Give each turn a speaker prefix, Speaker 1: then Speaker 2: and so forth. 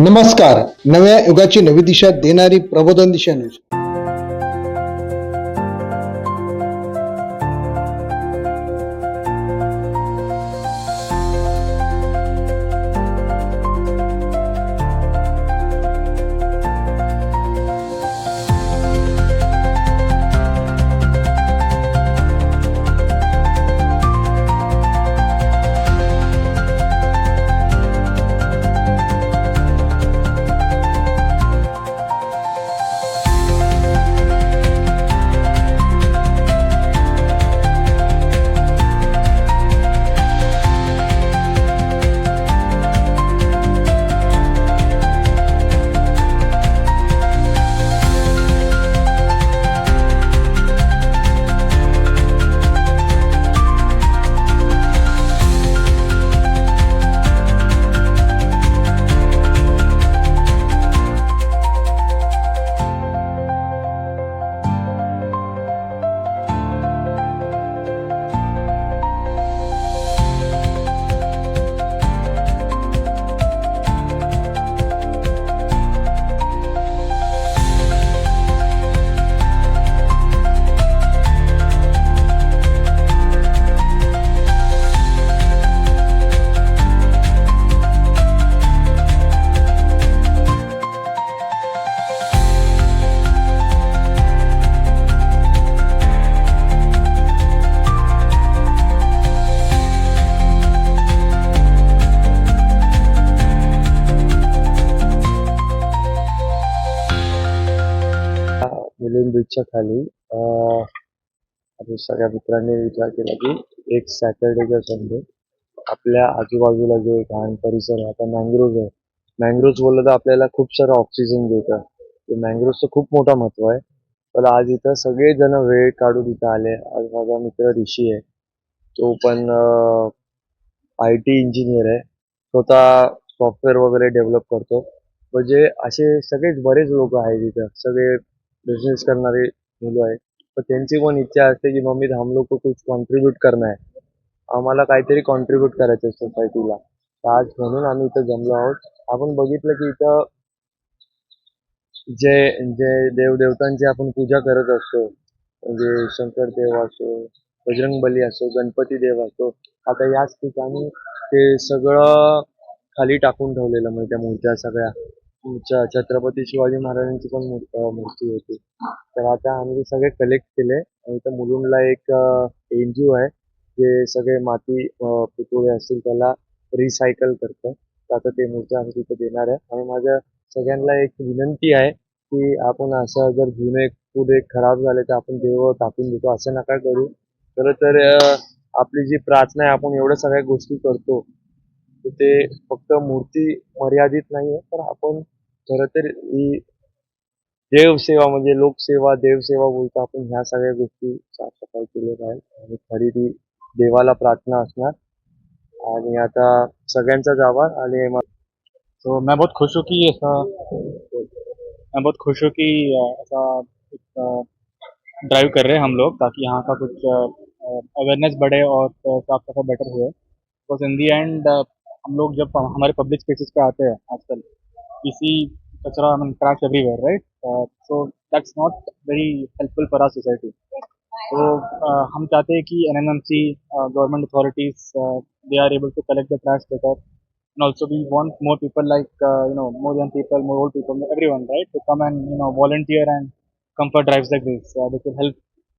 Speaker 1: नमस्कार. नव्या युगाची नवी दिशा देणारी प्रबोधन दिशा न्यूज.
Speaker 2: मिलिंद बीचच्या खाली आम्ही सगळ्या मित्रांनी विचार केला की एक सॅटर्डे किंवा संडे आपल्या आजूबाजूला जे घाण परिसर आहे, आता मँग्रोव्ह आहे. मँग्रोव्ह बोललं तर आपल्याला खूप सारं ऑक्सिजन देतं. ते मँग्रोव्हचं खूप मोठं महत्व आहे. पण आज इथं सगळेजण वेळ काढून इथं आले. आज माझा मित्र ऋषी आहे, तो पण IT इंजिनियर आहे, स्वतः सॉफ्टवेअर वगैरे डेव्हलप करतो. म्हणजे असे सगळेच बरेच लोक आहेत इथं, सगळे बिझनेस करणारे मुलं आहेत. तर त्यांची पण इच्छा असते की मम्मी हम लोग को कुछ कॉन्ट्रीब्यूट करना है, आम्हाला काहीतरी कॉन्ट्रीब्यूट करायचं आहे सोसायटीला. आज म्हणून आम्ही इथं जमलो आहोत. आपण बघितलं की इथं जे जे देवदेवतांची आपण पूजा करत असतो, म्हणजे शंकर देव असो, बजरंगबली असो, गणपती देव असो, आता याच ठिकाणी ते सगळं खाली टाकून ठेवलेलं, म्हणजे त्या मूर्त्या सगळ्या. छत्रपती शिवाजी महाराजांची पण मूर्ती होती. तर आता आम्ही ते सगळे कलेक्ट केले आणि इथं मुलुंडला एक NGO आहे जे सगळे माती पुतळे असतील त्याला रिसायकल करतं. तर आता ते मूर्त्या आम्ही तिथे देणार आहे. आणि माझ्या सगळ्यांना एक विनंती आहे की आपण असं जर जुने पुढे खराब झाले तर आपण देव टाकून देतो, असं नका करू. खरं तर आपली जी प्रार्थना आहे, आपण एवढ्या सगळ्या गोष्टी करतो, तर ते फक्त मूर्ती मर्यादित नाहीये, तर आपण खरं तर ही देवसेवा म्हणजे लोकसेवा, देवसेवा बोलतो आपण, ह्या सगळ्या गोष्टी साफसफाई केल्या पाहिजे. आणि खरी ती देवाला प्रार्थना असणार. आणि आता सगळ्यांचाच आभार. आणि
Speaker 3: तो मैं बहुत खुश हूँ कि ऐसा मैं बहुत खुश हूँ कि ऐसा ड्राइव कर रहे हैं हम लोग, ताकि यहाँ का कुछ अवेयरनेस बढ़े और साफ सफाई बेटर हुए. बिकॉज इन दी एंड हम लोग जब हमारे पब्लिक स्पेसेस पे आते हैं आजकल, इसी कचरा trash everywhere, right. So that's not very helpful for our society. तो हम चाहते हैं कि NMMC, government authorities, they are able to collect the trash better. And also we want more people like, more young people, more old people, everyone, right, to come and, volunteer and come for drives like this. This will help